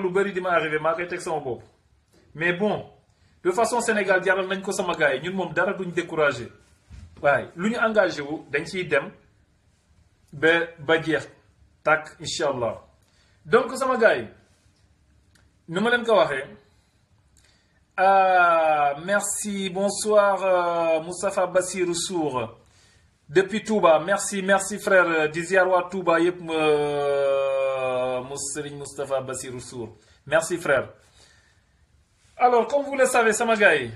lu bëri di ma arrivé maa koy teg sama bopp mais bon de façon Sénégal jaral nañ ko sama gars yi ñun moom dara duñ découragé waaye lu ñu engagé wu dañ ciy dem ba jeex tàkk incha allah. donc sama gars yi nu ma leen ko waxee merci bonsoir Moustapha Bassirou Sour depuis Touba merci frère di ziar waa Touba yëpp Serigne Moustapha Bassirou Sour merci frère. alors comme vous le savez sama gars yi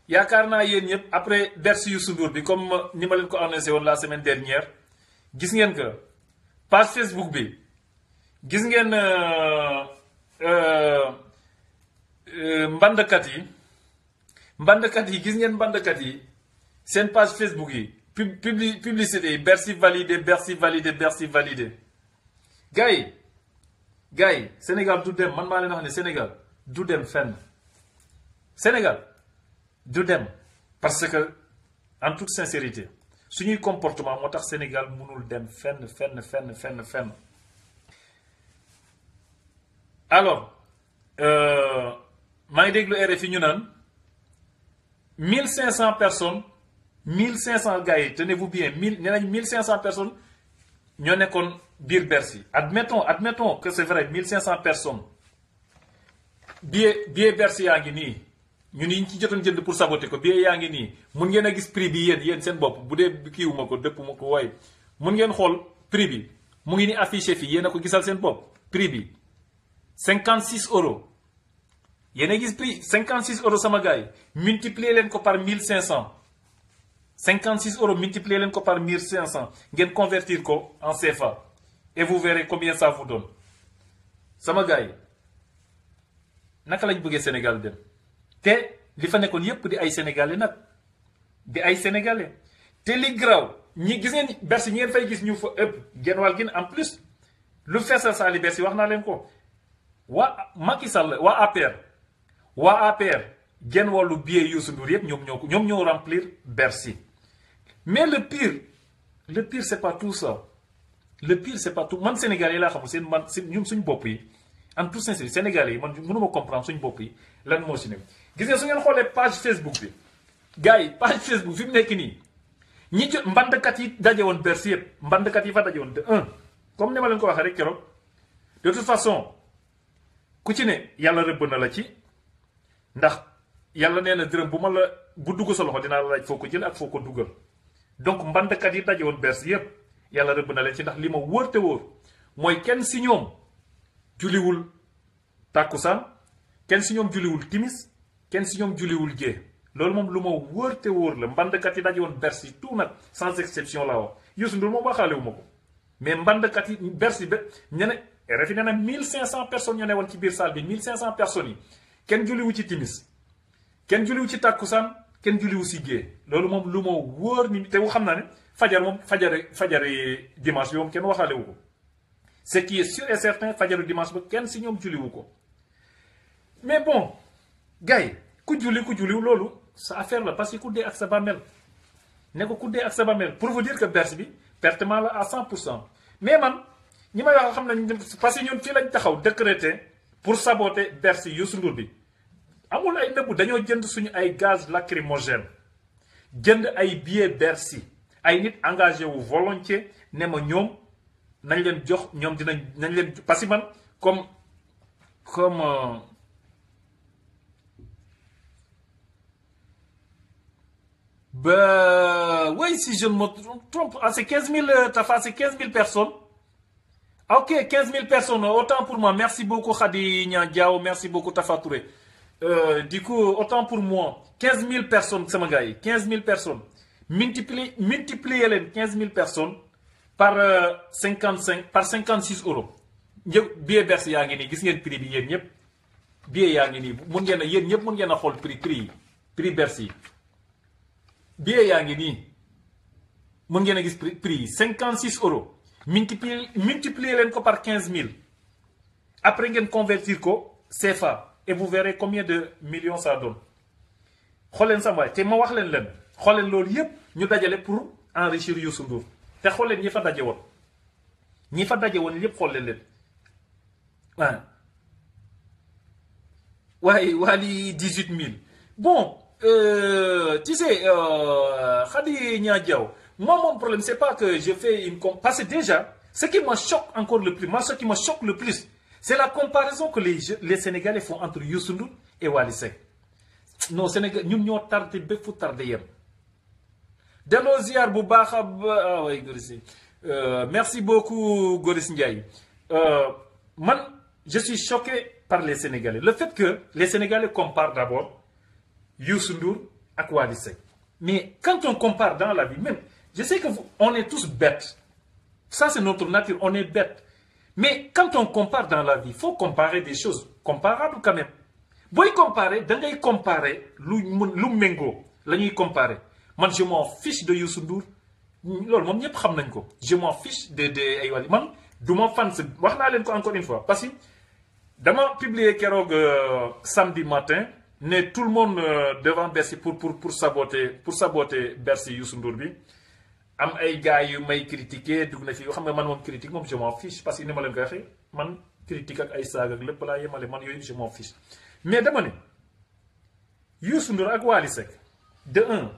yaakaar naa yéen ñëpp après Bercy Youssou Ndour bi comme ni ma leen ko annoncé woon la semaine dernière gis ngeen que page Facebook bi gis ngeen mbandkat yi gis ngeen mbandkat yi seen page Facebook yi publicité yi Bercy validé Bercy validé Bercy validé gars yi Sénégal du dem man maa leen wax ne Sénégal du dem fenn Sénégal du dem parce que en toute sincérité suñuy comportement moo tax Sénégal mënul dem fenn. alors maa ngi déglu RFI ñu naan 1500 personnes 1500 gars yi tenez-vous bien nee nañ 1500 personnes ñoo nekkoon biir Bercy admettons que c'est vrai 1500 personnes billet Bercy yaa ngi nii ñun yi ñu ci jotoon jënd pour saboter ko billet yaa ngi nii mun ngeen a gis prix bi yéen seen bopp bu dee kiiwuma ko dëppuma ko waaye mun ngeen xool prix bi mu ngi ni affiché fii yéen a ko gisal seen bopp prix bi 56 euros yéen a gis prix 56 euros sama gars yi multiplier leen ko par 1500 56 euros multiplier leen ko par 1500 ngeen convertir ko en CFA et vous verrez combien ça vous donne sama gars yi naka lañ bëggee Sénégal dem te li fa nekkoon yépp di ay sénégalais nag di ay sénégalais te li graw ñi gis ngeen Bercy ñi ngeen fay gis ñu fa ëpp genn wàll gi en plus lu feesal saali Bercy wax naa leen ko waa Macky Sall waa APR genn wàllu billet Youssou Ndour yépp ñoom ñoo remplir Bercy mais le pire c'est pas tout ça le pire c'est pas tout man sénégalais laa xamul seen man ñun suñu bopp yi en tout sincérité sénégalais yi man mënuma comprendre suñu bopp yi lan moo si ne gis nga su ngeen xoolee page Facebook bi gars yi page Facebook fi mu nekk nii ñi jot mbandkat yi daje woon Bercy yëpp mbandkat yi fa daje woon de comme ni ma leen ko waxee rek keroog de toute façon ku ci ne yàlla rëbb na la ci ndax yàlla nee na dërëm bu dugg sa loxo dinaa la laaj foo ko jël ak foo ko dugal donc mbandkat yi daje woon Bercy yëpp yàlla rëbb na leen ci ndax li ma wóor te wóor mooy kenn si ñoom juliwul tàkkusaan kenn si ñoom juliwul timis kenn si ñoom juliwul gée loolu moom lu ma wóor te wóor la mbandkat yi daje woon Bercy tout nag sans exception laa wax Youssou Ndour moom waxaale wu ma ko mais mbandkat yi Bercy ba ñu ne RFI nee na 1500 personnes ñoo ne woon ci biir salle bi 1500 personnes yi kenn juliwu ci timis kenn juliwu ci tàkkusaan kenn juliwu si gée loolu moom lu ma wóor ni te xam naa ne fajari dimanche bi moom kenn waxaale wu ko ce qui est sûr et certain fajaru dimanche ba kenn si ñoom julliwu ko mais bon gars yi ku julliw loolu sa affaire la parce que ku dee ak sa bàmmeel ne ko ku dee ak sa bàmmeel pour vous dire que Bercy bi pertement la à 100% mais man ñi may wax xam nañ parce que ñun fii lañ taxaw décrété pour saboter Bercy Youssou Ndour bi amul ay nëbbu dañoo jënd suñu ay gaz lacrymogène jënd ay billets Bercy ay nit engagé wu volontiers ne ma ñoom nañ leen jox ñoom nañ leen parce que man comme oui si je ne me trompe c'est 15 000 Tafa c'est 15 000 personnes ok 15 000 personnes autant pour moi merci beaucoup Khady Niang Diaw merci beaucoup Tafa Touré du coup autant pour moi 15 000 personnes sama gars yi 15 000 personnes multiplier leen 15 000 personnes par 56 euros njëg billet Bercy yaa ngi nii gis ngeen prix bi yéen ñëpp billet yaa ngi nii mun ngeen a yéen ñëpp mun ngeen a xool prix Bercy billet yaa ngi nii mun ngeen a gis prix yi 56 euros multiplier leen ko par 15 000 après ngeen convertir ko CFA et vous verrez combien de millions ça donne xool leen sama waay te ma wax leen xool leen loolu yëpp ñu dajale pour enrichir Youssou Ndour te xool leen ñi fa daje woon ñi fa daje woon lépp xool leen Ouais. Ouais, Wali 18 000. Bon, tu sais, Khady Niadiao, moi, mon problème, c'est pas que je fais une parce que déjà, ce qui me choque encore le plus, moi, ce qui me choque le plus, c'est la comparaison que les Sénégalais font entre Youssou Ndour et Wally Seck. Non, Sénégal, nous ñoo tardé ba fu tardé yem. Delloo ziar bu baax ah oui, Goris. Merci beaucoup, Goris Ndiaye. Man, je suis choqué par les Sénégalais. Le fait que les Sénégalais comparent d'abord Youssou Ndour ak Wally Seck. Mais quand on compare dans la vie, même, je sais que on est tous bêtes. Ça, c'est notre nature, on est bêtes. Mais quand on compare dans la vie, il faut comparer des choses comparables quand même. Boy comparer, dangay comparer lu mengo, lañuy comparer. Man, je m'en fiche de Youssou Ndour. Lol, mom ñep xam nañ ko. Je m'en fiche de ay Wally. Man, duma fan wax na len ko encore une fois parce que dama publier kérok samedi matin, ne tout le monde devant Bercy pour saboter Bercy Youssou Ndour bi. Am ay gars yu may critiquer dug na fi xam nga man mom critique mom je m'en fiche parce que ni ma len ko waxé man critique ak ay saga ak lepp la yemale man yoy je m'en fiche. Mais dama ne Youssou Ndour ak Wally Seck de un,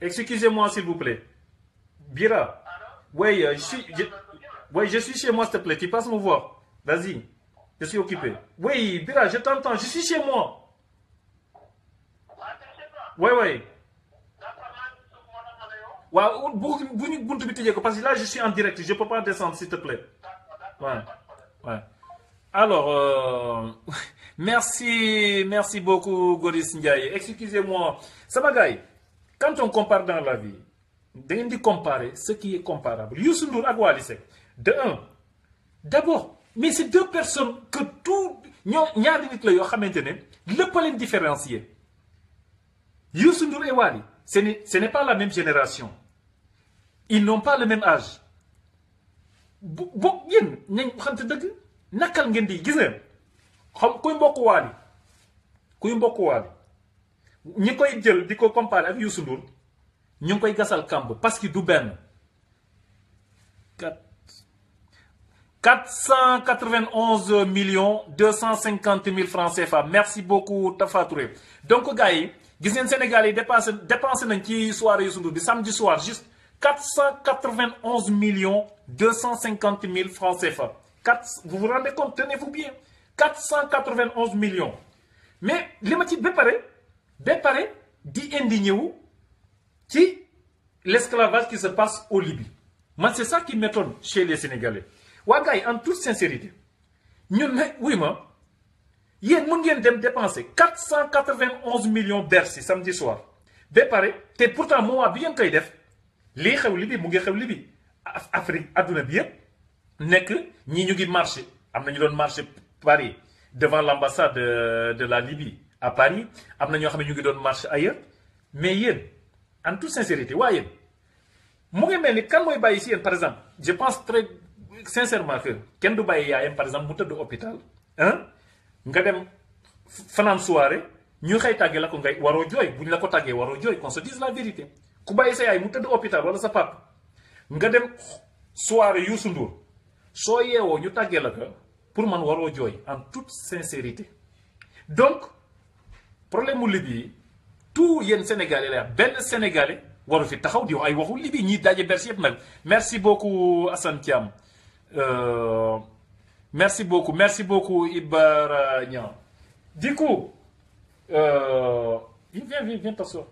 excusez-moi s'il vous plaît. Bira, oui, je suis chez moi s'il te plaît, tu passes me voir. Vas-y, je suis occupé. Oui, Bira, je t'entends, je suis chez moi. Oui. Parce que là, je suis en direct, je ne peux pas descendre, s'il te plaît. Ouais. Alors, merci beaucoup, Goris Ndiaye. Excusez-moi. Samagaï, quand on compare dans la vie, on dit comparer ce qui est comparable. Youssou Ndour ak Wally Seck. De un, d'abord, mais c'est deux personnes que tout, ñaari nit la yo xamantene lepp leen différencier. Youssou Ndour et Wally, ce n'est pas la même génération. Ils n'ont pas le même âge. Yéen nañ xamante dëgg nakal ngeen di gis ngeen xam kuy mbokk Wally ñi koy jël di ko comparer ak Youssou Ndour ñu ngi koy gasal kamb parce que du benn 491 250 000 francs CFA. Merci beaucoup Tafa Touré. Donc gars yi gis ngeen Sénégal yi dépensé nañ ci soirée Youssou Ndour bi samedi soir juste 491 250 000 francs CFA. Vous vous rendez compte, tenez-vous bien. 491 millions. Mais les matières béparé dit indigné qui l'esclavage qui se passe au Libye. Moi, c'est ça qui m'étonne chez les Sénégalais. Wagay, en toute sincérité, nous, oui, moi, il y a dem dépenser 491 millions Bercy samedi soir. Béparé, et pourtant, moi, bien qu'il def, les xew Libye, mu ngi xew Libye. Afrique, aduna bi yépp nek ñi ñu ngi marché amna ñu doon marché Paris devant l'ambassade de la Libye à Paris amna ñoo xamné ñu ngi doon marché ailleurs mais yeen en toute sincérité wa yeen mu ngi melni kan moy bayyi ci yeen par exemple je pense très sincèrement que ken du bayyi yaayam par exemple mu teud hôpital hein nga dem fanam soirée ñu xey tagge la ko ngay waro joy buñ la ko taggé waro joy qu'on se dise la vérité ku bayyi sa yaay mu teud hôpital wala sa papa nga dem soirée Youssou Ndour so yeewoo ñu tàggee la ko pour man waroo jooy en toute sincérité. Donc problème mu Libye tout yéen Sénégalais la benn Sénégalais waru fi taxaw di wax ay waxu Libye ñi daje Bercy yëpp nag. Merci beaucoup Assane Thiam merci beaucoup Ibara Niang. Du coup viens t'asseoir.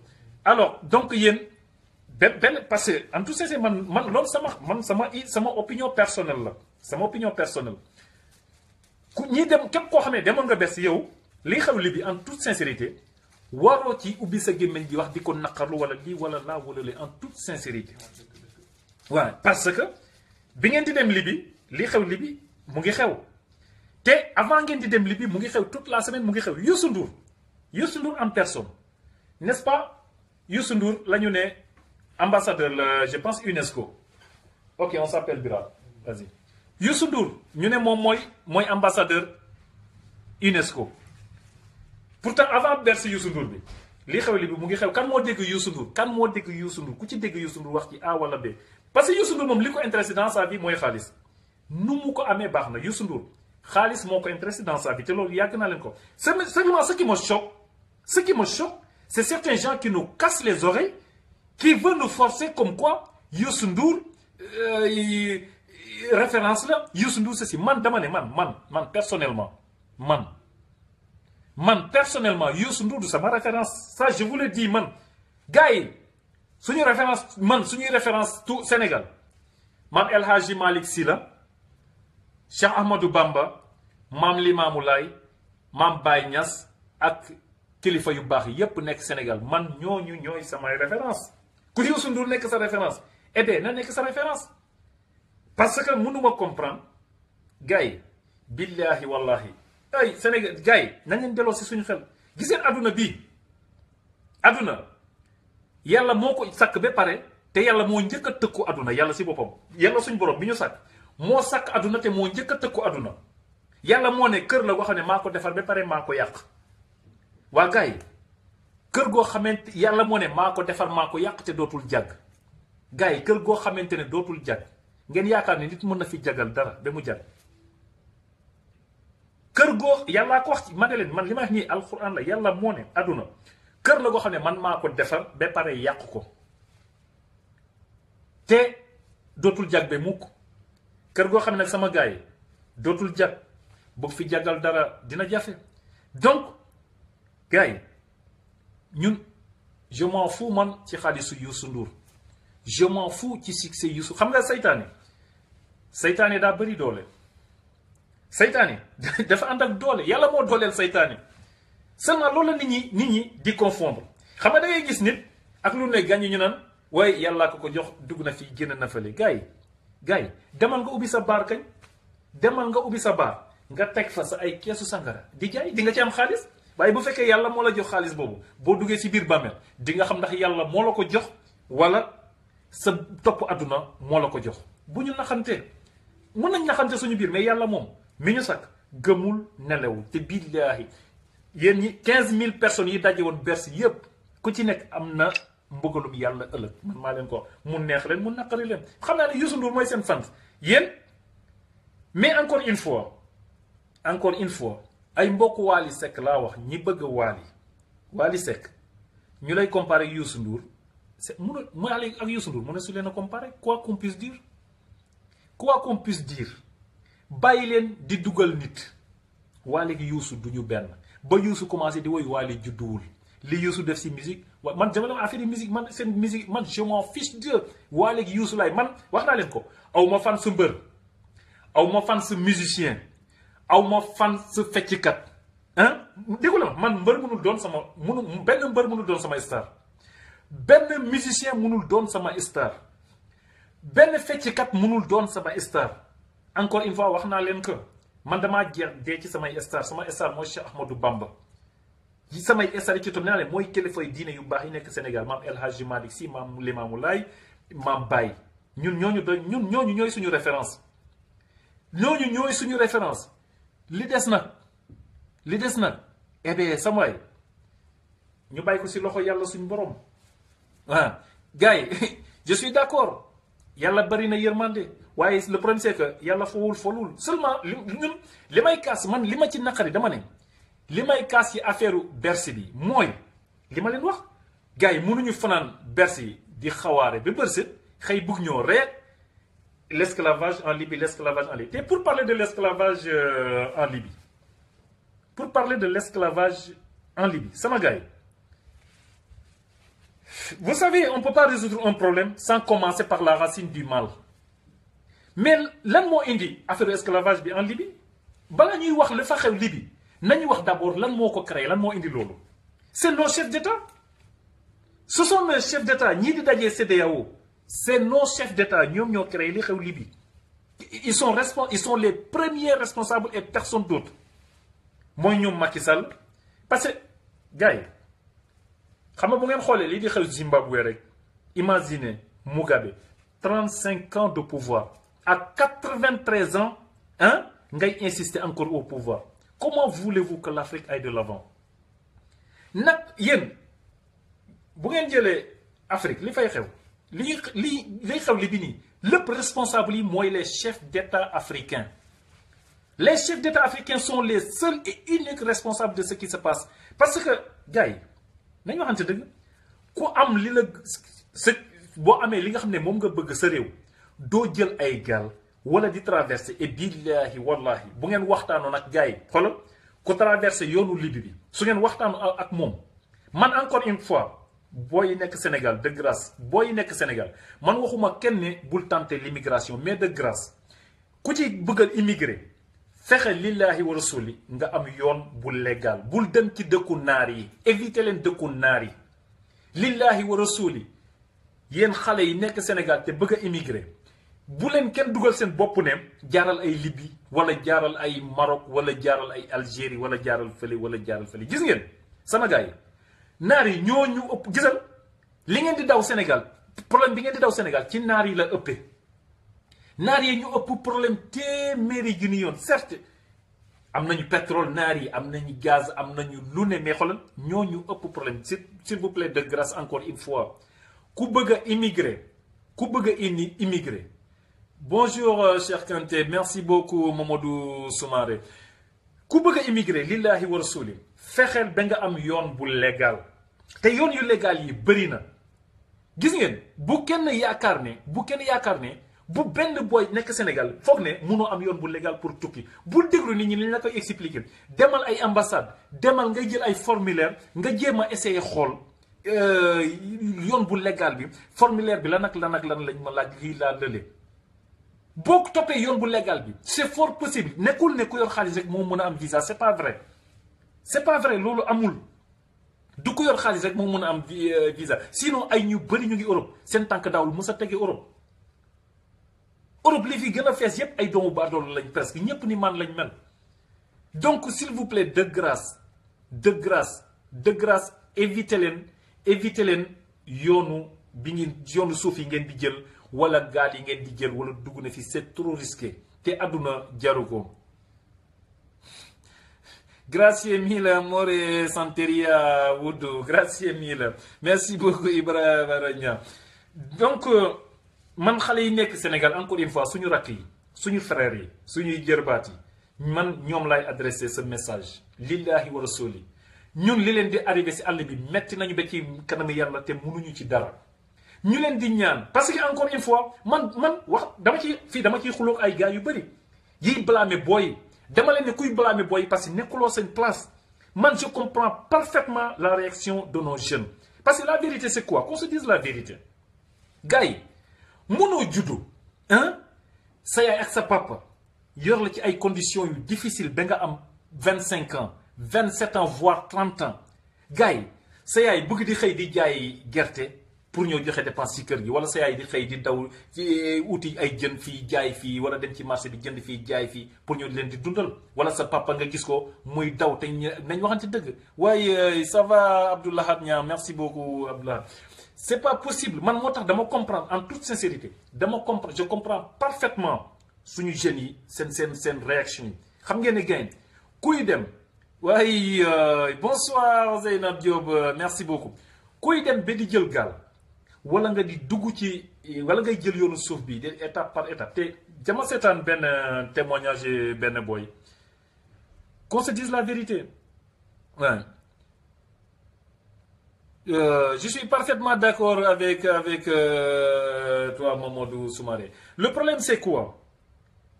Alors donc yéen parce que en tout cas c'est man loolu sama opinion personnelle la sama opinion personnelle ku ñi dem képp koo xam ne demoon nga Bercy yow li xew Libye en toute sincérité waroo ci ubbi sa gémmiñ di wax di ko naqarlu wala lii wala laa wala lii en toute sincérité waaw parce que bi ngeen di dem Libye li xew Libye mu ngi xew te avant ngeen di dem Libye mu ngi xew toute la semaine mu ngi xew Youssou Ndour en personne n'est-ce pas Youssou Ndour la ñu ne ambassadeur, je pense UNESCO. Ok, on s'appelle Bira. Vas-y. Youssou Ndour, nous sommes ambassadeur UNESCO. Pourtant, avant Bercy Youssou Ndour, li xew li bi mu ngi xew kan moo dégg Youssou Ndour ku ci dégg Youssou Ndour wax ci A wala B parce que Youssou Ndour moom li ko intéressé dans sa vie mooy xaalis nu mu ko amee baax na. Youssou Ndour xaalis moo ko intéressé dans sa vie te loolu yàgg naa leen ko. Seulement ce qui me choque c'est certains gens qui nous cassent les oreilles, qui veulent nous forcer comme quoi Youssou Ndour référence là, Youssou Ndour ceci. Man dama ne man personnellement Youssou Ndour du sama référence. Ça je vous le dis man. Gars yi suñu référence tout Sénégal Mam El Hadji Malick Sy la, Cheikh Ahmadou Bamba, Mam Limamou Laye, Mam Baye Niass ak kilifa yu baax yépp nekk Sénégal. Man ñooy samay référence. Ku Youssou Ndour nekk sa référence, eh bien na nekk sa référence. Parce que mënuma comprendre gars yi billahi wallahi ay Sénégal gars yi nañ leen delloo si suñu xel. Giseen aduna bii aduna yàlla moo ko sàkk ba pare te yàlla moo njëkk a tëkku aduna. Yàlla si boppam yàlla suñ borom bi ñu sàkk moo sàkk aduna te moo njëkk a tëkku aduna. Yàlla moo ne kër la goo xam ne maa ko defar ba pare maa ko yàq. waa gars yi kër goo xamante yàlla moo ne maa ko defar maa ko yàq te dootul jàgg. gars yi kër goo xamante ne dootul jàgg ngeen yaakaar ne nit mën na fi jagal dara ba mu jàgg. kër goo yàllaa ko wax ci ma ne leen man li ma wax nii alxuraan la. yàlla moo ne aduna kër la goo xam ne man maa ko defar ba pare yàq ko te dootul jag ba mukk. kër goo xam ne nag sama gars yi dootul jag bëgg fi jagal dara dina jafe. Donc gars yi ñun je m'en fous man ci xaalisu Youssou Ndour, je m'en fous ci succès Youssou. Xam nga saytaane daa bëri doole. Saytaane dafa ànd ak doole. Yàlla moo dooleel saytaane. Seulement loolu la nit ñi di confondre. Xam nga da ngay gis nit ak lu ne gàññi ñu naan waaye yàllaa ko jox dugg na fi génn na fële. gars yi demal nga ubbi sa baar kañ. Demal nga ubbi sa baar nga teg fa sa ay keesu sangara di jaay di nga ci am xaalis. waaye bu fekkee yàlla moo la jox xaalis boobu boo duggee ci biir bàmmeel di nga xam ndax yàlla moo la ko jox wala sa topp àdduna moo la ko jox. bu ñu naxantee mën nañ naxante suñu biir mais yàlla moom mi ñu sakk gëmul nelewul te billaahi yéen ñi 15000 personnes yi daje woon Bercy yépp ku ci nekk am na mbugalum yàlla ëllëg. man maa leen ko mu neex leen mu naqari leen. xam naa ne Youssou Ndour mooy seen fan yéen. Mais encore une fois ay mbokk Wally Seck laa wax ñi bëgg Wally Seck ñu lay comparer Youssou Ndour c'est Wally ak Youssou Ndour mu ne su leen a comparer quoi qu'on puisse dire bàyyi leen di dugal nit. Wally ak Youssou du ñu benn ba Youssou commencé di woy Wally judduwul li Youssou def si musique man dama la affaire musique man seen musique man je m'en fiche de Wally ak Youssou laay man wax naa leen ko aw ma fan su mbër. aw ma fan sa musicien aw ma fan sa fecckat déggu la man mbër mënul doon benn mbër mënul doon sama star, benn musicien mënul doon sama star, benn fecckat mënul doon sama star. Encore une fois wax naa leen que man damaa jeex dee ci samay star. Sama star mooy Cheikh Ahmadou Bamba. yi samay star yi ci toog naa leen mooy kilifa yi diine yu baax yi nekk Sénégal. Maam El Hadji Malick Sy, Maam Limamou Laye, Maam Baye. ñun ñooñu ñooy suñu référence. ñooñu ñooy suñu référence. li des nag eh bien sama waay ñu bàyyi ko ci loxo yàlla suñu borom. gars yi je suis d'accord yàlla bari na yërmande waaye le problème c'est que yàlla folul seulement ñun li may kaas man li ma ci naqari dama ne li may kaas ci affaire Bercy bi mooy li ma leen wax gars yi mënuñu fanaan Bercy di xawaare ba bërset xëy bugg ñoo ree l'esclavage en Libye, Et pour parler de l'esclavage en Libye, Samagaï, vous savez, on ne peut pas résoudre un problème sans commencer par la racine du mal. Mais lan moo indi affaire esclavage en Libye bala ñuy wax le fa xew Libye nañu wax d'abord lan moo ko créé lan moo indi loolu. C'est nos chefs d'État. Ce sont nos chefs d'État ñii di dajee CEDEAO. C'est nos chefs d'État qui ont créé les Libye. Ils sont les premiers responsables et personne d'autre. Moi, ñoom Macky Sall parce que gars yi xam nga bu ngeen xoolee lii di xew Zimbabwe rek imaginez Mugabe 35 ans de pouvoir à 93 ans ngay insister encore au pouvoir. Comment voulez-vous que l'Afrique aille de l'avant? nag yéen bu ngeen jëlee Afrique li fay xew. li xew li bi nii lépp responsable yi mooy les chefs d'État africains. Les chefs d'État africains sont les seuls et uniques responsables de ce qui se passe. Parce que, gars yi nañu waxante dëgg ku am li la sa boo amee li nga xam ne moom nga bëgg sa réew doo jël ay gaal wala di traverser et billahi wallahi bu ngeen waxtaanoon ak gars yi xoolal ku traverser yoonu Libye bi su ngeen waxtaanoo ak moom man encore une fois booy yi nekk Sénégal de grâce booy yi nekk Sénégal man waxuma kenn ne bul tenter l'immigration mais de grâce ku ci bëggal immigrer fexe lillahi wa rasuli nga am yoon bu légal bul dem ci dëkku naar yi éviter leen dëkku naar yi lillahi wa rasuli yéen xale yi nekk Sénégal te bëgg a immigrer bu leen kenn dugal seen bopp ne jaaral ay Libye wala jaaral ay Maroc wala jaaral ay Algérie wala jaaral fële gis ngeen sama gars yi naar yi ñoo ñu ëpp gisal li ngeen di daw Sénégal problème bi ngeen di daw Sénégal ci naar yi la ëppee naar yi ñu ëpp problème téeméeri junni yoon certes am nañu pétrole naar yi am nañu gaz am nañu lu ne mais xoolal ñoo ñu ëpp problème s'il vous plaît de grâce encore une fois ku bëgg a immigrer ku bëgg a immigrer bonjour cher Kanté merci beaucoup Mamadou Soumaré ku bëgg a immigrer lillahi wa rasuli fexeel ba nga am yoon bu légal te yoon yu légal yi bëri na gis ngeen bu kenn yaakaar ne bu benn boy nekk Sénégal foog ne munoo am yoon bu légal pour tukki bul déglu nit ñi li ñu la koy expliquer demal ay ambassade demal nga jël ay formulaire nga jéem a essayer xool yoon bu légal bi formulaire bi lan lañ ma laaj lii laa lële boo toppee yoon bu légal bi c'est fort possible nekkul ne ku yor xaalis rek moo mën a am visa c'est pas vrai loolu amul du ko yor xaalis rek moo mën a am visa sinon ay ñu bëri ñu ngi Europe seen tànk daawul mës a tege Europe li fi gën a fees yépp ay doomu baadoolo lañ presque ñépp ni man lañ mel donc s'il vous plaît de grâce éviter leen yoonu suuf yi ngeen di jël wala gaal yi ngeen di jël wala dugg na fi c'est trop risqué te àdduna jaru ko. Grazie mille amore Santeria Wudu grazie mille merci beaucoup Ibrahima Ragna donc man xale yi nekk Sénégal encore une fois suñu rakk yi suñu frères yi suñuy jërbaat yi man ñoom laay adressé ce message lillahi wa rasuli ñun li leen di arrivé si àll bi metti nañu ba ci kanam yàlla te mënuñu ci dara ñu leen di ñaan parce que encore une fois man wax dama ciy xuloog ay gars yu bëri yiy blâmer booy dama leen ne kuy blâmer booy parce que nekkuloo seen place man je comprends parfaitement la réaction de nos jeunes parce que la vérité c'est quoi qu'on se dise la vérité gars yi mënoo juddu sa yaay ak sa papa yor la ci ay conditions yu difficile ba nga am 25 ans 27 ans voire 30 ans gars yi sa yaay bëgg di xëy di jaay gerte pour ñëw joxe dépense ci kër gi wala sa yaay di xëy di daw ci uti ay jën fii jaay fii wala dem ci marché bi jënd fii jaay fii pour ñëw leen di dundal wala sa papa nga gis ko muy daw te nañ waxante dëgg waaye ça va Abdoulahat Niang merci beaucoup Abdoulahat c'est pas possible man moo tax dama comprendre en toute sincérité je comprends parfaitement suñu jeunes yi seen réaction yi xam ngeen ne gain kuy dem waaye bonsoir Zeynab Diop merci beaucoup kuy dem ba di jël gaal wala nga di dugg ci wala ngay jël yoonu suuf bi de étape par étape te jama seetaan benn témoignage benn boy qu'on se dise la vérité ouais. Je suis parfaitement d'accord avec toi Mamadou Soumaré le problème c'est quoi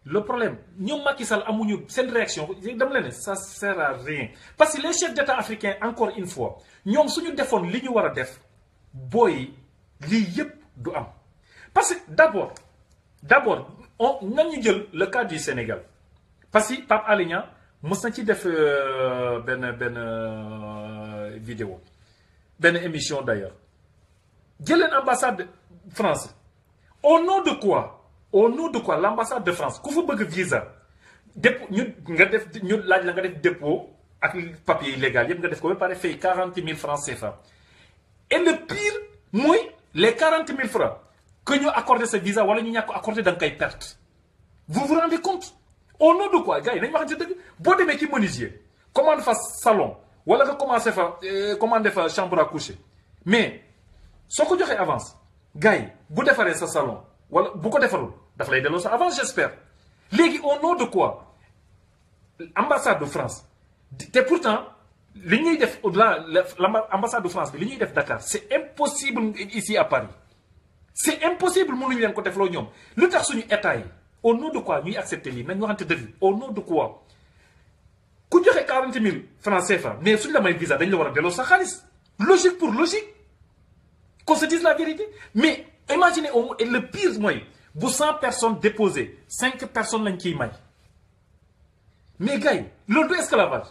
le problème ñoom Macky Sall amuñu seen réaction dama leen ne ça sert à rien parce que les chefs d'État africains encore une fois ñoom suñu defoon li ñu war a def booy lii yépp du am parce que d'abord nan ñu jël le cas du Sénégal parce que Pape Alé Niang mës na ci def benn vidéo benn émission d'ailleurs jëleen ambassade France au nom de quoi l'ambassade de France ku fa bëgg visa dépôt ñu laaj la nga def dépôt ak papier légal yëpp nga def ko ba pare fay 40 000 francs CFA et le pire mooy les 40 000 francs que ñu accordé sa visa wala ñu ñàkk ko accordé da nga koy perte vous vous rendez compte au nom de quoi gars yi nañu waxante dëgg boo demee ci menuisier commande fa salon wala nga commencé fa commandé fa chambre à coucher mais soo ko joxee avance gars yi bu defaree sa salon wala bu ko defarul daf lay delloo sa avance j'espère. léegi au nom de quoi ambassade de France te pourtant li ñuy def au-delà l'ambassade de France bi li ñuy def Dakar c'est impossible ici à Paris. c'est impossible mënuñu leen ko defloo ñoom lu tax suñu état yi au nom de quoi ñuy accepter lii nañ waxante dëgg au nom de quoi ku joxe 40 000 francs CFA mais suñu la may visa dañ la war a delloo sa xaalis logique pour logique qu'on se dise la vérité. mais imaginez et le pire mooy bu 100 personnes déposées 5 personnes lañ ciy may mais gars yi loolu du esclavage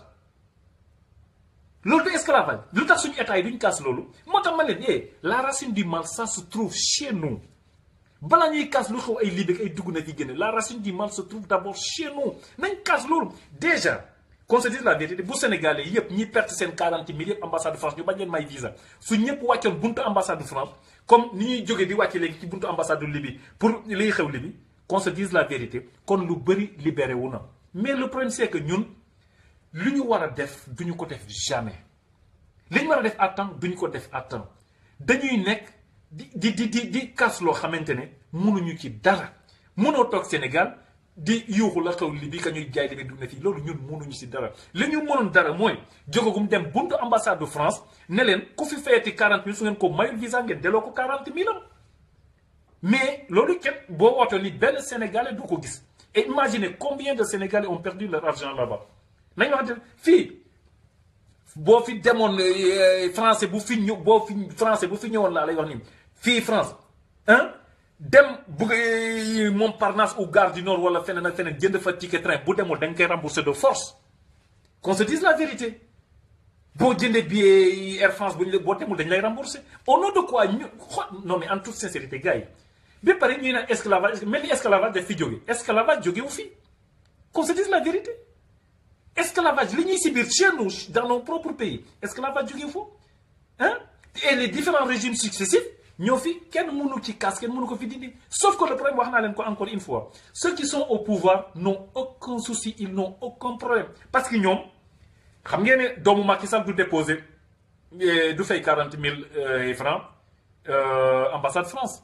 loolu du esclavage lu tax suñu état yi duñ kaas loolu moo tax ma leen la racine du mal ça se trouve chez nous balaa ñuy kaas lu xew ay Libye ay dugg na fi génne la racine du mal se trouve d'abord chez nous nañ kaas loolu déjà qu'on se dise la vérité bu Sénégalais yëpp ñi perte seen 40 000 yëpp ambassade de France ñu bañ leen may visa su ñëpp wàccoon buntu ambassade de France comme ni ñuy jógee di wàcce léegi ci buntu ambassade de Libye pour liy xew Libye qu'on se dise la vérité kon lu bëri libéré wu na mais le problème c'est que ñun li ñu war a def duñu ko def jamais li ñu war a def à temps duñu ko def à temps dañuy nekk di kas loo xamante ne mënuñu ci dara mënoo toog Sénégal di yuuxu la xew li bi ka ñuy jaay demee dugg na fii loolu ñun mënuñu si dara li ñu mënoon dara mooy jógagum dem buntu ambassade de France ne leen ku fi fayati 40 000 su ngeen ko mayul visa ngeen delloo ko 40 000 am mais loolu kenn boo wootee ni benn Sénégalais du ko gis et imaginez combien de Sénégalais ont perdu leur argent là-bas nañu waxante fii boo fi demoon français bu fi ñëw français bu fi ñëwoon laa lay wax ni fii France dem bugg Montparnasse ou Gare du Nord wala feneen ak feneen jënd fa ticket train bu demul dañ koy rembourser de force qu'on se dise la vérité boo jëndee billet Air France boo demul dañ lay rembourser au nom de quoi ñu non mais en toute sincérité gars yi ba pare ñuy naan esclavage mel ni esclavage daf fi jóge esclavage jóge wu fi qu'on se dise la vérité esclavage li ñuy si biir chez nous dans nos propres pays esclavage jóge wu et les différents régimes successifs ñoo fi kenn mënu ci kaas kenn mënu ko fi dindi sauf que le problème wax naa leen ko encore une fois ceux qui sont au pouvoir n'ont aucun souci ils n'ont aucun problème parce que ñoom xam ngeen ne doomu Macky Sall du déposer du fay 40 000 francs ambassade France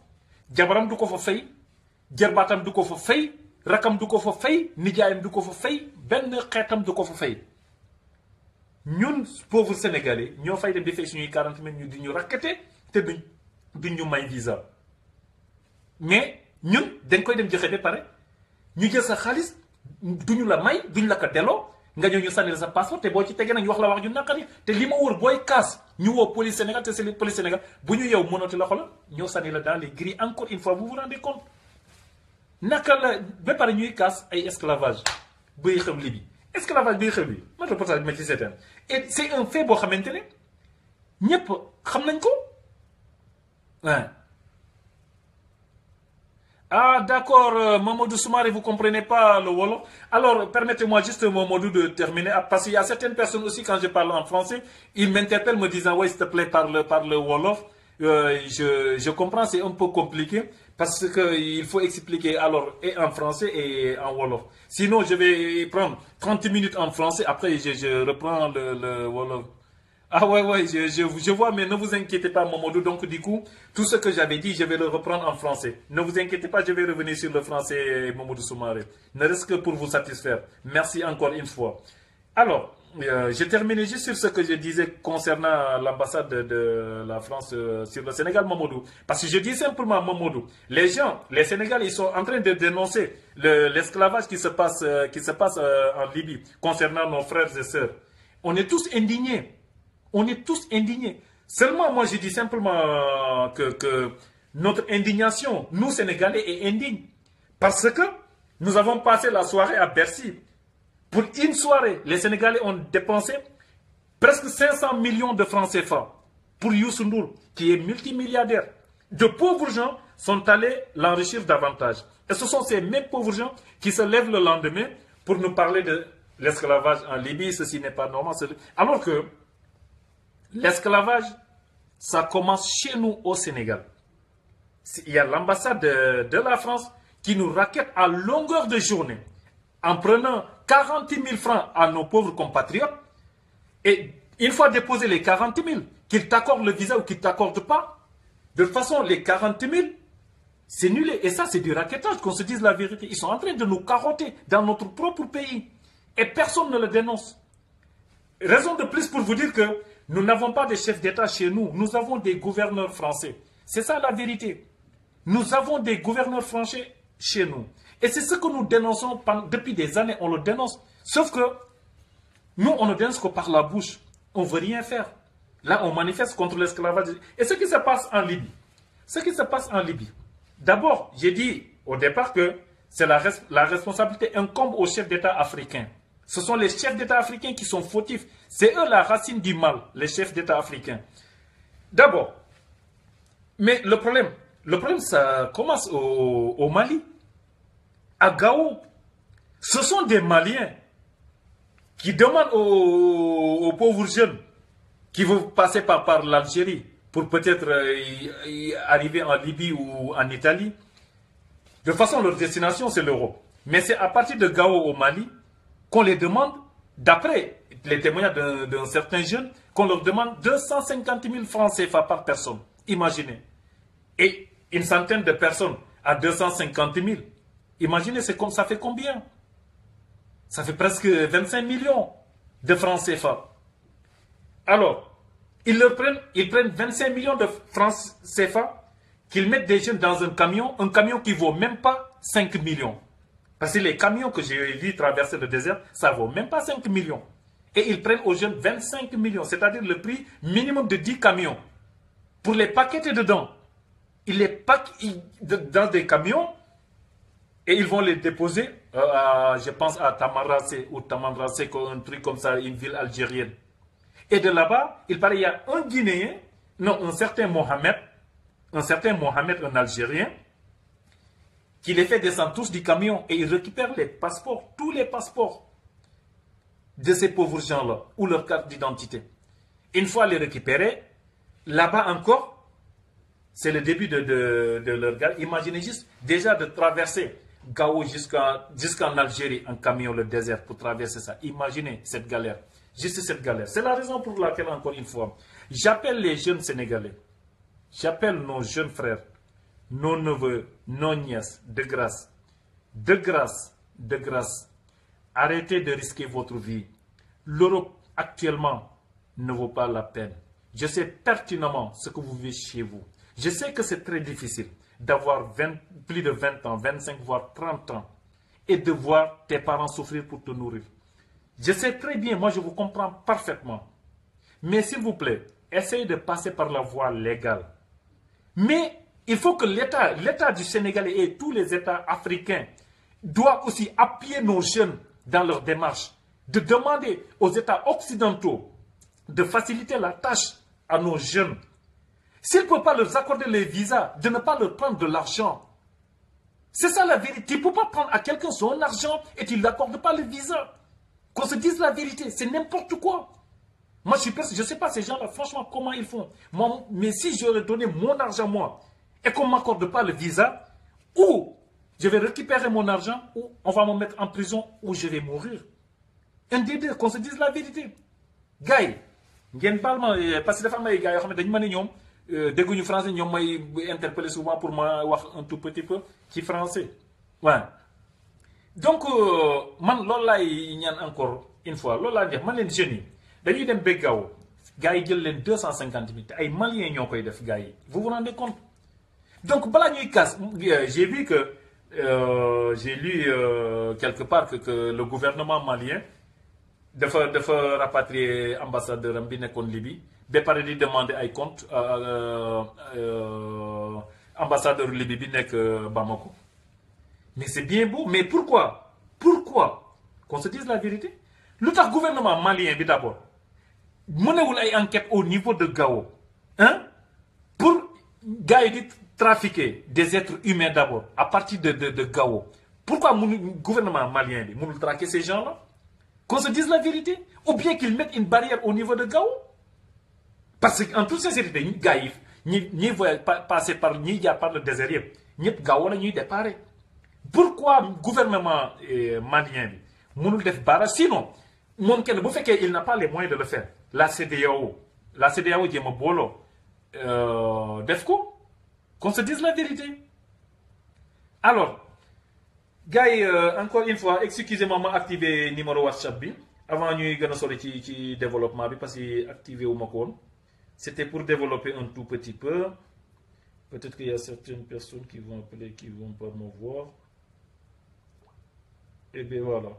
jabaram du ko fa fay jarbaatam du ko fa fay rakam du ko fa fay nijaayam du ko fa fay benn xeetam du ko fa fay ñun pauvres sénégalais ñoo fay dem di fay suñuy 40 000 ñu di ñu rakkate te duñ ñu may visa mais ñun dañ koy dem joxe ba pare ñu jël sa xaalis duñu la may duñ la ko delloo nga ñëw ñu sànni la sa passeport te boo ci tegee nag ñu wax la wax ju naqari te li ma wër booy kaas ñu woo police Sénégal te c'est police Sénégal bu ñu yow mënati la xoolal ñoo sànni la dans les grilles encore une fois vous vous rendez compte naka la ba pare ñuy kaas ay esclavage buy xew Libye esclavage buy xew Libye ma reportage bi ma ci seetaan et c'est un fait boo xamante ne ñëpp xam nañ ko. Ah d'accord, Mamadou Soumaré, vous ne comprenez pas le Wolof. Alors, permettez-moi juste, Mamadou, de terminer. Parce qu'il y a certaines personnes aussi, quand je parle en français, ils m'interpellent me disant, ouais, s'il te plaît, parle Wolof. Je comprends, c'est un peu compliqué parce qu'il faut expliquer alors et en français et en Wolof. Sinon, je vais prendre 30 minutes en français, après je reprends le Wolof. Ah ouais, je vois, mais ne vous inquiétez pas, Mamadou. Donc, du coup, tout ce que j'avais dit, je vais le reprendre en français. Ne vous inquiétez pas, je vais revenir sur le français, Mamadou Soumaré. Ne reste que pour vous satisfaire. Merci encore une fois. Alors, je terminais juste sur ce que je disais concernant l'ambassade de la France sur le Sénégal, Mamadou. Parce que je dis simplement, Mamadou, les gens, les Sénégalais, ils sont en train de dénoncer l'esclavage qui se passe en Libye concernant nos frères et sœurs. On est tous indignés. On est tous indignés. Seulement, moi, je dis simplement que notre indignation, nous, Sénégalais, est indigne. Parce que nous avons passé la soirée à Bercy. Pour une soirée, les Sénégalais ont dépensé presque 500 millions de francs CFA pour Youssou Ndour, qui est multimilliardaire. De pauvres gens sont allés l'enrichir davantage. Et ce sont ces mêmes pauvres gens qui se lèvent le lendemain pour nous parler de l'esclavage en Libye. Ceci n'est pas normal. Alors que l'esclavage, ça commence chez nous au Sénégal. Il y a l'ambassade de la France qui nous raquette à longueur de journée en prenant 40 000 francs à nos pauvres compatriotes. Et une fois déposé les 40 000, qu'ils t'accordent le visa ou qu'ils ne t'accordent pas, de toute façon, les 40 000, C'est nul. Et ça, c'est du raquettage, qu'on se dise la vérité. Ils sont en train de nous carotter dans notre propre pays. Et personne ne le dénonce. Raison de plus pour vous dire que nous n'avons pas de chefs d'État chez nous. Nous avons des gouverneurs français. C'est ça la vérité. Nous avons des gouverneurs français chez nous. Et c'est ce que nous dénonçons depuis des années. On le dénonce. Sauf que nous, on ne dénonce que par la bouche. On ne veut rien faire. Là, on manifeste contre l'esclavage. Et ce qui se passe en Libye. Ce qui se passe en Libye. D'abord, j'ai dit au départ que c'est la responsabilité incombe aux chefs d'État africains. Ce sont les chefs d'État africains qui sont fautifs. C'est eux la racine du mal, les chefs d'État africains. D'abord, mais le problème, ça commence au Mali, à Gao. Ce sont des Maliens qui demandent aux pauvres jeunes qui vont passer par l'Algérie pour peut-être arriver en Libye ou en Italie. De toute façon, leur destination, c'est l'Europe. Mais c'est à partir de Gao au Mali qu'on les demande, d'après les témoignages d'un certain jeune, qu'on leur demande 250 000 francs CFA par personne. Imaginez. Et une centaine de personnes à 250 000. Imaginez, ça fait combien? Ça fait presque 25 millions de francs CFA. Alors, ils prennent 25 millions de francs CFA, qu'ils mettent des jeunes dans un camion qui ne vaut même pas 5 millions. Parce que les camions que j'ai vus traverser le désert, ça ne vaut même pas 5 millions. Et ils prennent aux jeunes 25 millions, c'est-à-dire le prix minimum de 10 camions. Pour les paqueter dedans, ils les paquent dans des camions et ils vont les déposer, je pense à Tamanrasset ou Tamanrasset, un truc comme ça, une ville algérienne. Et de là-bas, il paraît qu'il y a un Guinéen, non, un certain Mohamed, un Algérien, qui les fait descendre tous du camion et il récupère les passeports, tous les passeports de ces pauvres gens-là, ou leur carte d'identité. Une fois les récupérés, là-bas encore, c'est le début de leur galère. Imaginez juste déjà de traverser Gao jusqu'en Algérie en camion, le désert, pour traverser ça. Imaginez cette galère. Juste cette galère. C'est la raison pour laquelle, encore une fois, j'appelle les jeunes Sénégalais, j'appelle nos jeunes frères, nos neveux, nos nièces, de grâce, arrêtez de risquer votre vie. L'Europe, actuellement, ne vaut pas la peine. Je sais pertinemment ce que vous vivez chez vous. Je sais que c'est très difficile d'avoir plus de 20 ans, 25, voire 30 ans, et de voir tes parents souffrir pour te nourrir. Je sais très bien, moi je vous comprends parfaitement. Mais s'il vous plaît, essayez de passer par la voie légale. Mais il faut que l'État du Sénégal et tous les États africains doivent aussi appuyer nos jeunes dans leur démarche, de demander aux États occidentaux de faciliter la tâche à nos jeunes. S'ils ne peuvent pas leur accorder les visas, de ne pas leur prendre de l'argent. C'est ça la vérité. Tu ne peux pas prendre à quelqu'un son argent et tu ne lui accordes pas le visa. Qu'on se dise la vérité, c'est n'importe quoi. Moi, je ne sais pas ces gens-là, franchement, comment ils font. Moi, mais si j'aurais donné mon argent, moi, et qu'on ne m'accorde pas le visa, ou je vais récupérer mon argent, ou on va me mettre en prison, ou je vais mourir. Un des deux, qu'on se dise la vérité. Gars yi, ngeen baal ma parce que dafa am ay gars yoo xam ne dañu ma ne ñoom dégguñu français, ñoom may interpeller souvent pour ma wax un tout petit peu ci français. Ouais. Donc, man loolu laay ñaan encore une fois loolu laa def man leen jeunes yi dañuy dem ba Gao gars yi jël leen 250 000 te ay Maliens ñoo koy def gars yi. Vous vous rendez compte? Donc balaa ñuy casse, j'ai vu que j'ai lu quelque part que le gouvernement malien dafa rapatrier ambassadeur am bi nekkoon Libye ba pare di demander ay compte ambassadeur Libye bi nekk Bamako. Mais c'est bien beau, mais pourquoi? Pourquoi? Qu'on se dise la vérité. Le gouvernement malien bi d'abord mënewul ay enquête au niveau de Gao, hein, pour gars yi di trafiquer des êtres humains d'abord à partir de Gao. Pourquoi le gouvernement malien bi mënul traquer ces gens-là? Qu'on se dise la vérité, ou bien qu'ils mettent une barrière au niveau de Gao. Parce qu'en toute sincérité, les gars, ils vont passer par le désert, ils Gao la ñuy déparé. Pourquoi le gouvernement malien mënul def barrage? Sinon, il n'a pas les moyens de le faire. La CEDEAO jéem a booloo def ko. Qu'on se dise la vérité. alors gars yi encore une fois excusez-moi ma activer numéro WhatsApp bi avant ñuy gën a sori ci développement bi parce que activé wu ma ko woon c'était pour développer un tout petit peu. Peut-être qu'il y a certaines personnes qui vont appeler, qui vont pas me voir. Et bien voilà.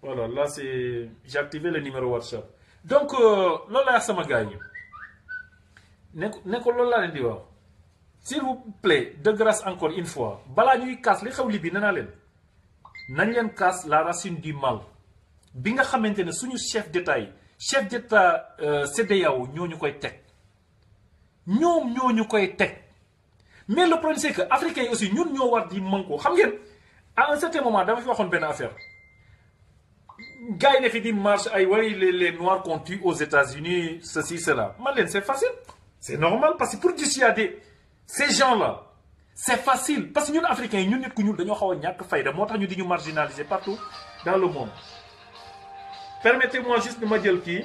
Voilà, là c'est... J'ai activé le numéro WhatsApp. Donc, lola sama gagne. Neko lola len di wax. S'il vous plaît, de grâce encore une fois, bala ñuy casse li xew li bi nana len. Nañ len casse la racine du mal. Bi nga xamantene suñu chef d'État CEDEAO ñoo koy tek. Ñoom ñoo ñu koy teg mais le problème c'est que africains yi aussi ñun ñoo war di manko xam ngeen à un certain moment dama fi waxoon benn affaire gars yi ne fi di marche ay way les noirs qu'on tue aux États-Unis ceci cela man leen c'est facile c'est normal parce que pour dissuader ces gens-là c'est facile parce que ñun africains yi ñun nit ku ñuul dañoo xaw a ñàkk fayda moo tax ñu di ñu marginaliser partout dans le monde. Permettez-moi juste de ma jël kii.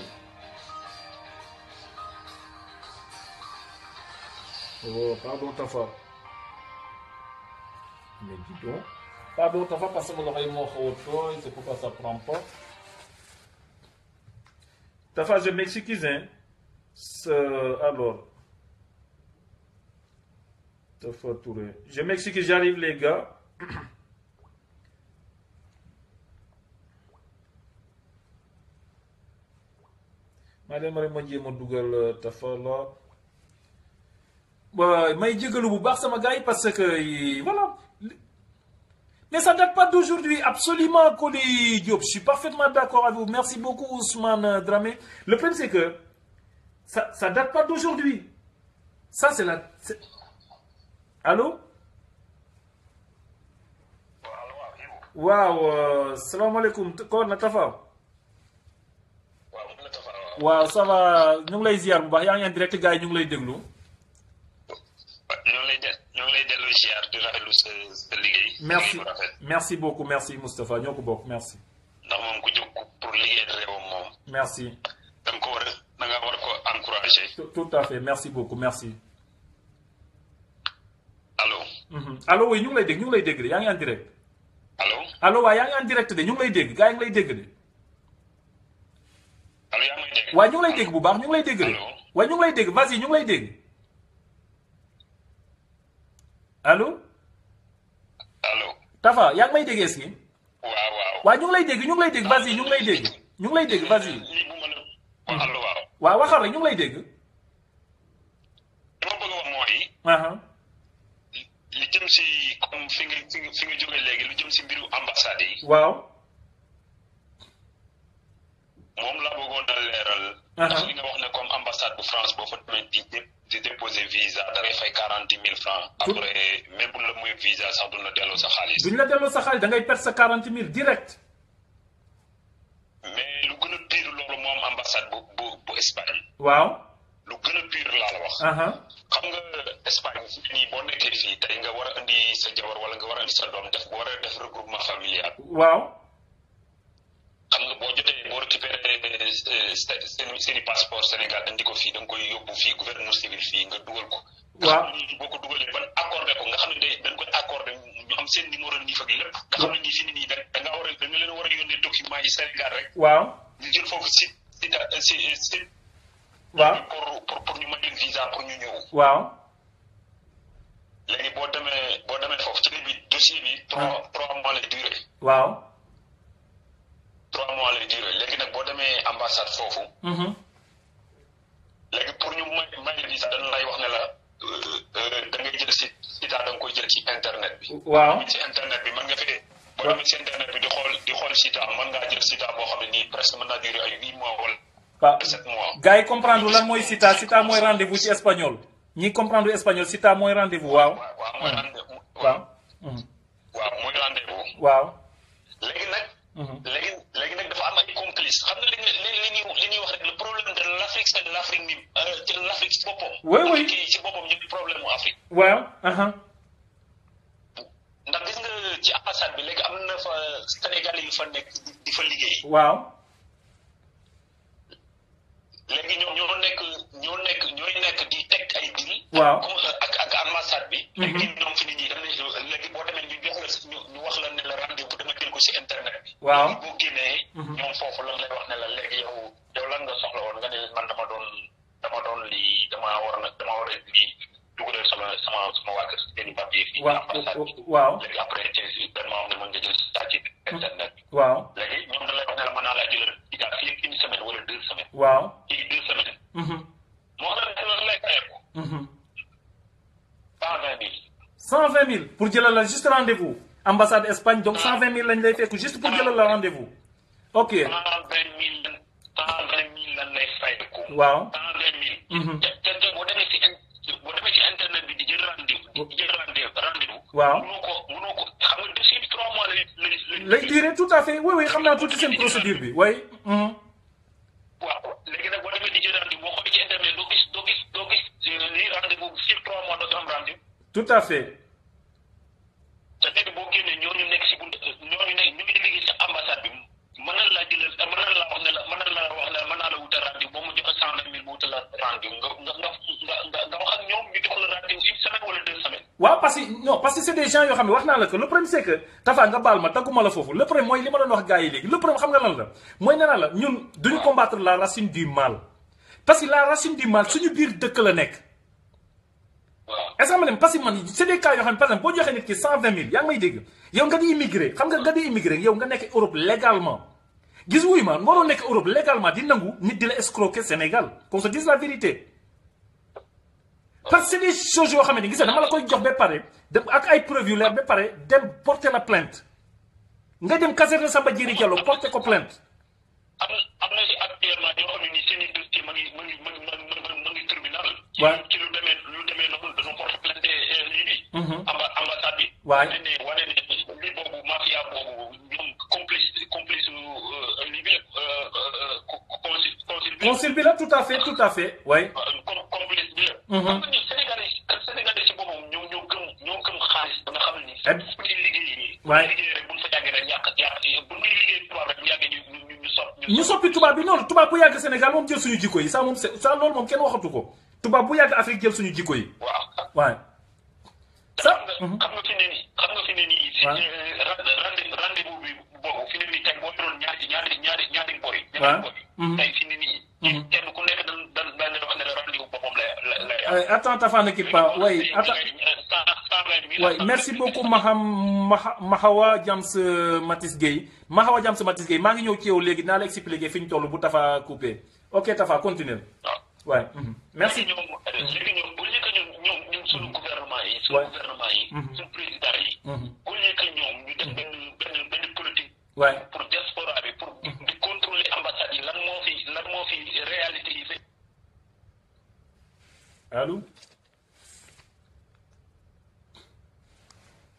Oh, pardon Tafa. Mais dis donc. Pardon Tafa parce que l'oreille m'a fait c'est pourquoi ça prend pas. Tafa, je m'excuse, hein. Alors. Tafa Touré. Je m'excuse, j'arrive les gars. Madame Marie ma dougal Tafa là. Mais parce que voilà. Mais ça ne date pas d'aujourd'hui, absolument, Koli Diop. Je suis parfaitement d'accord avec vous. Merci beaucoup, Ousmane Dramé. Le problème, c'est que ça ne date pas d'aujourd'hui. Ça, c'est la... Allô? Waouh, salam alaikum. Comment Natafa? Waouh, ça va. Nous sommes ici, il y a un direct, gars, nous sommes ici. Merci. Merci beaucoup. Merci, Moustapha. Merci. Merci. Tout à fait. Merci beaucoup. Merci. Allô? Allô, oui, nous l'avons dit. Il y a un direct. Allô? Allô, il y a un direct. Nous l'avons dit. Gars, nous l'avons dit. Allô, yaa ngi may dégg. Ouais, ñu ngi lay dégg bu baax ñu ngi lay dégg de. Ouais, ñu ngi lay dégg vas-y ñu ngi lay dégg. Allô? Allô? Tafa yaa ngi may dégg est-ce que? waaw. Ouais, ñu ngi lay dégg vas-y ñu ngi lay dégg. ñu ngi lay dégg vas-y. lii bu mën a. Allô waaw. waaw waxal rek ñu ngi lay dégg. dama bëgg a wax mooy. li jëm si comme fi nga jógee léegi lu jëm si mbiru ambassade yi. waaw. moom laa bëggoon a leeral. ndax li nga wax ne comme ambassade bu France boo fa demee di déposer visa da ngay fay 40 000 francs. après même bu la muy visa sax duñ la delloo sa xaalis. duñ la delloo sa xaalis da ngay perdre sa 40 000 direct. mais lu gën a pire loolu moom ambassade bu Espagne. waaw. lu gën a pire laa la wax. xam nga Espagne nii boo nekkee fii tey nga war a indi sa jabar wala nga war a indi sa doom def war a def regroupement familial. waaw. xam nga boo jotee boo récupéré seen i passeport Sénégal indi ko fii da nga koy yóbbu fii gouverneur civil fii nga dugal ko. waaw nga xam ne boo ko dugalee ban accordé ko nga xam ne dañ koy accordé ñu am seen numéro nii fa gi lépp. nga xam ne nii fii nii da nga war a da nga leen war a yónnee document yi Sénégal rek. waaw ñu jël foofu si. waaw pour ñu may leen visa pour ñu ñëw. waaw. léegi boo demee foofu ci bi dossier bi. 3 mois lay duré. waaw. 3 mois lay duré léegi nag boo demee ambassade foofu. léegi pour ñu may visa dañ lay wax ne la da ngay jël site da nga koy jël ci internet bi. waaw ci internet bi mën nga fi boo demee ci internet bi di xool site mën ngaa jël site boo xam ne nii presque mën naa duré ay 8 mois wala 7 mois. gars yi comprendre lan mooy sita mooy rendez-vous ci espagnol. ñi comprendre espagnol sita mooy rendez-vous waaw. waaw mooy rendez-vous. waaw. waaw mooy rendez-vous. waaw. léegi nag. léegi nag dafa am ay complice xam nga li ñuy wax rek le problème de l'Afrique c'est de l'Afrique ni ci l'Afrique ci boppam. oui ci boppam ñu problème mu Afrique. waaw. ndax gis nga ci ambassade bi léegi am na fa Sénégalais yu fa nekk di fa liggéey. waaw. léegi ñoom ñooy nekk di teg ay deal. waaw ak ambassade bi. léegi ñoom fi nit ñi léegi boo demee ñu jox la ñu wax la ne la rendez-vous dama jël ko si internet bi. waaw boo génnee. ñoom foofu lan lay wax ne la léegi yow lan nga soxla woon nga ne man dama doon lii dama war a lii dugalal sama waa kër seen i papier fii. waaw léegi après ci benn moment ne mën nga jël saa ci internet bi. waaw léegi ñoom dañ lay wax ne la mën naa laa jëlal fii une semaine wala 2 semaines. waaw fii 2 semaines. moo xam ne loolu lay fayeeku. 120 000 pour jëlal la juste rendez-vous ambassade Espagne donc 120 000 lañ lay fekk juste pour jëlal la rendez-vous. ok 120 000 lan lay fayeeku. waaw 120 000. te boo demee ci internet bi di jël rendez-vous. waaw mënoo ko xam nga dossier bi 3 mois lay duré tout à fait oui xam naa tuuti seen procédure bi oui. waaw léegi nag boo demee di jël rendez-vous boo xoolee ci internet doo gis lii rendez-vous sur 3 mois doo am rendez-vous. tout à fait. te léegi boo génnee ñooñu nekk si ñu ngi liggéey sa ambassade bi mën na laa jëlal mën na laa wax ne la mën naa la wutal rendez-vous ba mu joxe 120 000 mu wutal la rendez-vous nga wax ak ñoom ñu jox la rendez-vous une semaine wala 2 semaines. waaw parce que c'est des gens yoo xam ne wax naa la que le problème c'est que Tafa nga baal ma tagguma la foofu le problème mooy li ma doon wax gars yi léegi le problème xam nga lan la mooy nee naa la ñun duñu combattre la racine du mal parce que la racine du mal suñu biir dëkk la nekk. est-ce que parce que man c'est des cas yoo xam ne par exemple boo joxee nit ki 120 000 yaa ngi may dégg yow nga di immigré xam nga di immigré yow nga nekk Europe légalement gis wuy ma waroo nekk Europe légalement di nangu nit di la escroquer Sénégal qu'on se dise la vérité. parce que c'est des choses yoo xam ne gis nga dama la koy jox ba pare dem ak ay preuves yu leer ba pare dem porter la plainte nga dem caserne Samba Diéry Diallo porter ko plainte. am na si actuellement ñoo xam ne nii seen i dossier ma ngi tribunal. waaw ci lu demee noonu dañoo porter plainte lii bi. ambassade bi. waay wane ne lii boobu mafia boobu ñoom complice lii bi consul bi la tout à fait waay. complice bi la. xam nga ñun Sénégalais si boppam ñoo gëm xaalis ba nga xam ne nii. bu ñuy liggéey. waay liggéey rek bu ñu fa yàggee rek yàq bu ñuy liggéey tubaab rek bu yàggee ñu soppi tubaab bi noonu tubaab bu yàgg Sénégal moom jël suñu jikko yi ça moom ça loolu moom kenn waxatu ko tubaab bu yàgg Afrique jël suñu jikko yi. waaw waay. ça xam nga fi ne nii. waaw rendez-vous bi boobu fi ne nii tey boo yoroon ñaari bor yi. waaw tey fi ne nii. kenn ku nekk dañ wax ne rendez-vous boppam lay attends Tafa ne quitte pas oui attends oui merci beaucoup Mahawa Jams Matis Gueye maa ngi ñëw ci yow léegi naa la expliquer fi ñu toll bu Tafa coupé ok Tafa continuer waaw merci. léegi ñoom bu ñu ñoom suñu gouvernement yi. suñu président yi. bu ñu ñoom ñu def benn politique. waay pour diaspora bi pour di contrôler ambassade yi lan moo fi réalité yi fi. allô.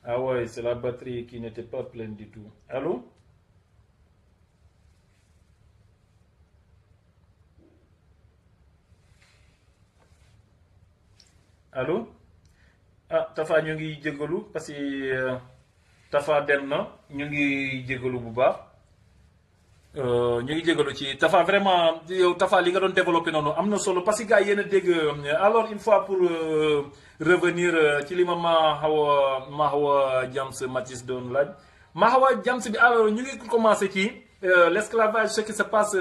Ah ouais, c'est la batterie qui n'était pas pleine du tout. Allô? Allô? Ah, Tafa ñu ngi jégalu parce que Tafa dem na ñu ngi jégalu bu baax. ñu ngi jégalu ci Tafa vraiment yow Tafa li nga doon développé noonu am na solo parce que gars yéen a dégg alors une fois pour revenir ci li ma Mahawa Jams Matis doon laaj Mahawa Jams bi alors ñu ngi commencé ci l'esclavage ce qui se passe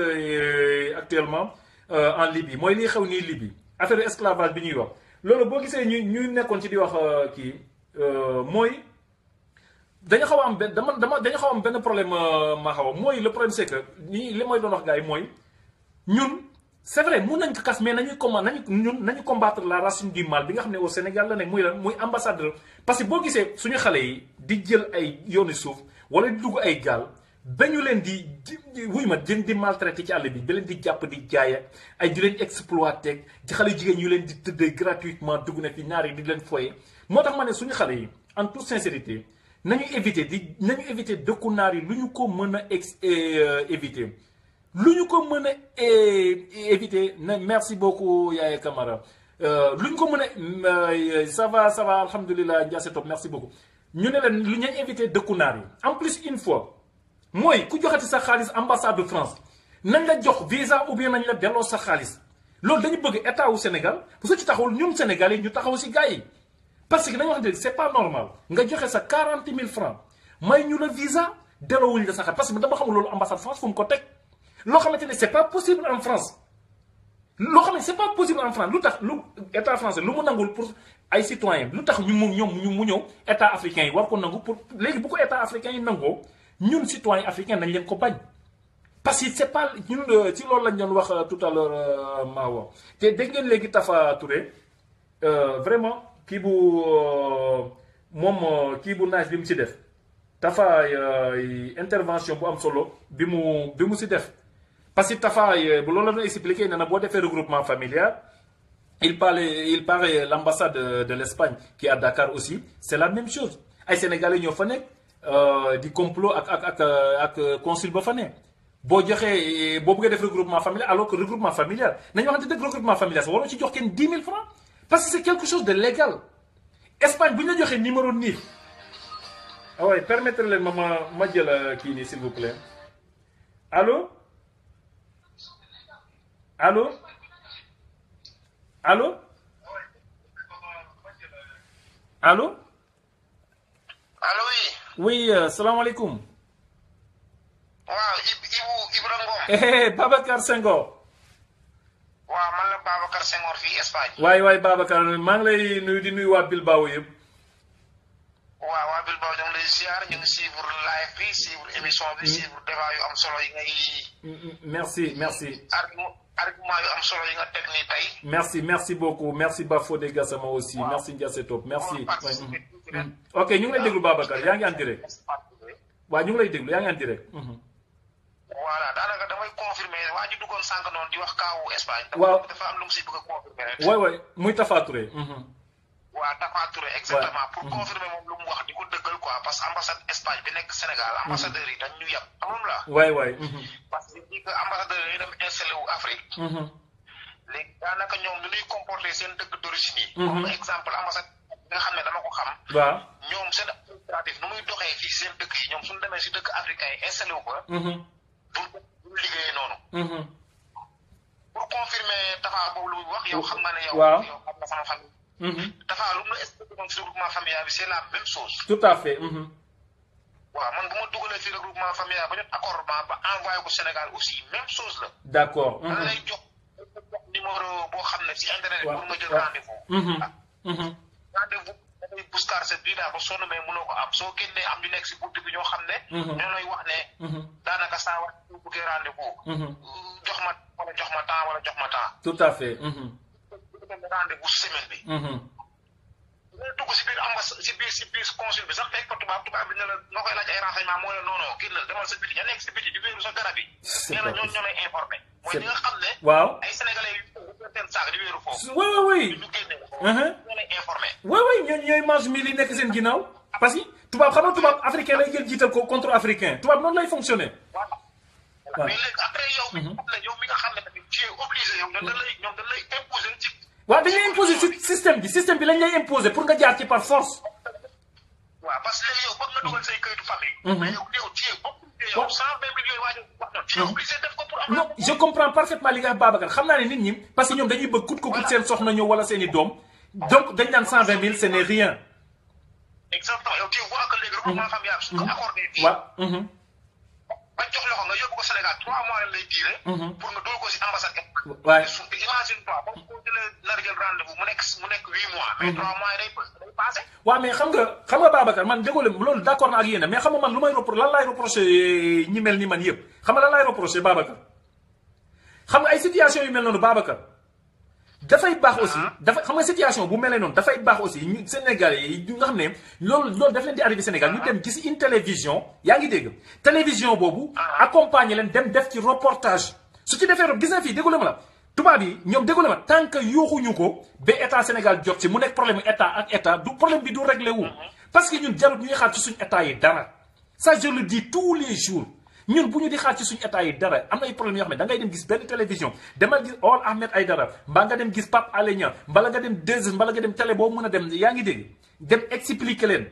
actuellement en Libye mooy liy xew nii Libye affaire esclavage bi ñuy wax loolu boo gisee ñu nekkoon ci di wax kii mooy dañu xaw a am benn dañu xaw a am benn problème maa xaw a mooy le problème c'est que li may doon wax gars yi mooy ñun c'est vrai mun nañ ko kas mais nañu combattre la racine du mal bi nga xam ne au Sénégal la nekk muy lan muy ambassadeur parce que boo gisee suñu xale yi di jël ay yooni suuf wala di dugg ay gaal dañu leen di wuy ma di maltraité ci àll bi da leen di jàpp di jaaya ay di leen exploité ci xale jigéen ñu leen di tëddee gratuitement dugg na fi naar yi di leen foye moo tax ma ne suñu xale yi en toute sincérité nañu éviter dëkku naar yi lu ñu ko mën a éviter lu ñu ko mën a éviter na merci beaucoup Yaya Camara lu ñu ko mën a ça va alhamdulilah Ndiasse Top merci beaucoup ñu ne leen lu ñu éviter dëkku naar yi en plus une fois mooy ku joxati sa xaalis ambassade de France nañ la jox visa ou bien nañ la delloo sa xaalis loolu dañu bëgg état wu Sénégal parce que ci taxawul ñun Sénégalais ñu taxaw si gars yi parce que dañu wax ne c'est pas normal nga joxe sa 40 000 francs may ñu la visa delloowuñ la sa xar parce que dama xamul loolu ambassade France fu mu ko teg loo xamante ne c'est pas possible en France loo xam ne c'est pas possible en France lu tax lu état français lu mu nangul pour ay citoyens lu tax ñu mu ñëw état africain yi war ko nangu pour léegi bu ko état africain yi nangoo ñun citoyens africains nañ leen ko bañ parce que c'est pas ñun ci loolu lañ doon wax tout à l'heure Mawa te dégg ngeen léegi Tafa Touré vraiment kii bu moom kii bu naaj bi mu ci def Tafa intervention bu am solo bi mu ci def parce que Tafa bu loolu la doon expliqué nee na boo defee regroupement familial il parlait l'ambassade de l'Espagne qui est à Dakar aussi c'est la même chose ay sénégalais ñoo fa nekk di complot ak consul ba fa ne boo joxee boo bëggee def regroupement familial alors que regroupement familial nañu waxante dëgg regroupement familial sax waroo ci jox kenn 10 000 francs parce que c'est quelque chose de légal Espagne bu ñu la joxee numéro NIF ah ouais permettre leen ma jël kii nii s'il vous plaît allô allô allô allô allo oui salaamaaleykum. waaw Ibra Ngom. Babacar Senghor. waaw man la Babacar Senghor fii Espagne. waay Babacar maa ngi lay nuyu di nuyu waa Bilbao yëpp. waaw waa Bilbao ñu ngi lay ziar ñu ngi suivre live bi suivre émission bi suivre débat yu am solo yi ngay. merci. argument yu am solo yi nga teg nii tey. merci beaucoup merci Bafodé Gassama aussi. waaw merci Ndiasse Top merci. ok ñu ngi lay déglu Babacar yaa ngi en direct. waaw ñu ngi lay déglu yaa ngi en direct. voilà daanaka damay confirmer waa ji duggoon sànq noonu di wax kaawu Espagne. waaw dafa am lu mu si bëgg a confirmer rek. waay muy Tafa Touré. waaw Tafa Touré exactement pour confirmer moom lu mu wax di ko dëggal quoi parce que ambassade Espagne bi nekk Sénégal ambassadeurs yi dañ ñu yàpp amul la. waay. parce que di que ambassadeurs yi dem installé wu Afrique. léegi daanaka ñoom nu ñuy comporter seen dëkk d'origine yi. comme exemple ambassade nga xam ne dama ko xam. waaw ñoom seen administratif nu muy doxee fii seen dëkk yi ñoom suñu demee si dëkk africain yi installé wu ko. duñ liggéeyee noonu. pour confirmer Tafa boobu lu muy wax yow xam nga ne yow. yow xam nga sama famille. Tafa lu mu la expliqué woon si regroupement familial bi c'est la même chose. tout à fait. waaw man bu ma dugalee si regroupement familial ba ñu accord ba envoyé ko Sénégal aussi même chose la. d'accord. da lay jox numéro boo xam ne si internet pour nga jël rendez-vous. rendez-vous da ngay buscar sa bii daal ba sonn mais mënoo ko am soo génnee am ñu nekk si bunt bi ñoo xam ne. ñoo lay wax ne. daanaka saa wax bu bëggee rendez-vous. jox ma temps wala jox ma temps. tout à fait. rendez-vous semaine bi. nga dugg si biir ambassade si biir consul bi sax fekk fa tubaab bi ne la nga koy laaj ay renseignement moo ne non génnal demal sa biti ña nekk si biti di wéeru sa garab yi. nee na ñoo lay informé. mooy ñi nga xam ne. waaw ay sénégalais yu seen saak di wéeru foofu. oui. ñu génne ñoo lay informé. oui ñooy mange mi li nekk seen ginnaaw parce que tubaab xam nga tubaab africain lay jël jiital ko contre africain tubaab noonu lay fonctionner. waaw mais léegi après yow mi nga xam ne tamit tu es obligé yow ñoom dañ lay imposer ci. waaw dañ lay imposer système bi lañ lay imposer pour nga jaar ci par force. waaw parce que léegi yow bëgg nga dugal say kayitu famille. mais yow tu es obligé yow 120 millions waa wax na tu es obligé def ko pour am. non je comprends parfaitement li nga wax Babacar xam naa ne nit ñi parce que ñoom dañuy bëgg kut ko seen soxna ñëw wala seen i doom donc dañ naan 120 000 ce n'est rien. exactement yow tu vois que léegi regroupement familial su ko accordé fii. waaw. bañ jox la ko nga yóbbu ko Sénégal 3 mois lay diire. pour nga dóor ko si ambassade. waaye imagine toi boo ko jëlee nar jël rendez-vous mu nekk 8 mois. mais 3 mois day passé. waaw mais xam nga Babacar man déggoo leen loolu d'accord na ak yéen mais xam nga man lu may lan laay reproché ñi mel ni man yëpp xam nga lan laay reproché Babacar xam nga ay situation yu mel noonu Babacar dafay baax aussi xam nga situation bu mel noonu dafay baax aussi ñu Sénégalais yi nga xam ne loolu daf leen di arrivé Sénégal ñu dem gis une télévision yaa ngi dégg télévision boobu accompagner leen dem def ci reportage su ci defee gis na fii déggu la ma la tubaab yi ñoom déggu la ma tant que yuuxuñu ko ba état Sénégal jot ci mu nekk problème état ak état du problème bi du réglé wu parce que ñun jarut ñuy xaar ci suñu état yi dara ça je le dis tous les jours ñun bu ñu di xaar ci suñu état yi dara am na ay problème yoo xam ne da ngay dem gis benn télévision demal gis All Ahmed Aïdara mbaa nga dem gis Pape Alé Niang mbala nga dem 2S mbala nga dem télé boobu mën a dem yaa ngi dégg dem expliquer leen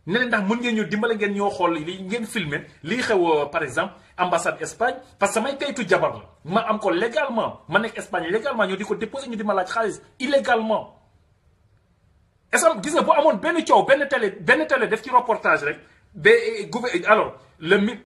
ne leen ndax mën ngeen ñu dimbale ngeen ñoo xool li ngeen filmer lii xew par exemple ambassade Espagne parce que samay kayitu jabar la ma am ko légalement ma nekk Espagne légalement ñoo di ko déposer ñu di ma laaj xaalis illégalement est-ce que gis nga bu amoon benn coow benn télé def ci reportage rek ba alors le